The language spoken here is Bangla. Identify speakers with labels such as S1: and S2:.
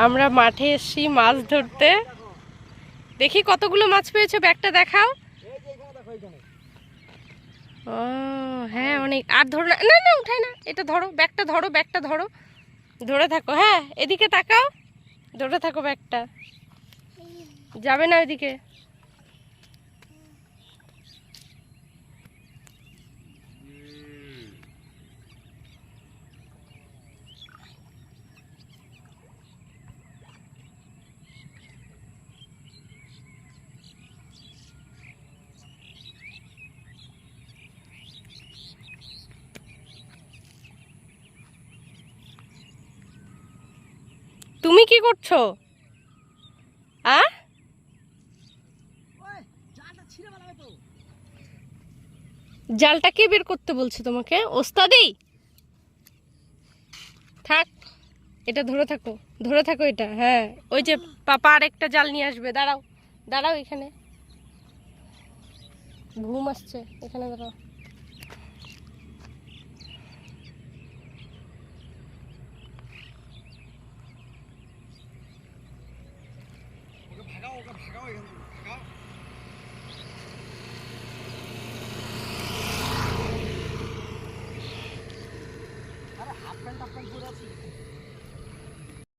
S1: আমরা মাঠে এসেছি মাছ ধরতে। দেখি কতগুলো মাছ পেয়েছো, ব্যাগটা দেখাও। ও হ্যাঁ অনেক। আর ধরো না, না না উঠাই না, এটা ধরো, ব্যাগটা ধরো, ব্যাগটা ধরো, ধরে থাকো। হ্যাঁ এদিকে তাকাও, ধরে থাকো ব্যাগটা, যাবে না ওইদিকে। তুমি কি করছো? আ জালটা কে বের করতে বলছে তোমাকে? ওস্তাদি। থাক, এটা ধরে থাকো, ধরে থাকো এটা। হ্যাঁ ওই যে পাপা আর একটা জাল নিয়ে আসবে, দাঁড়াও দাঁড়াও, এখানে ঘুম আসছে, এখানে দাঁড়াও।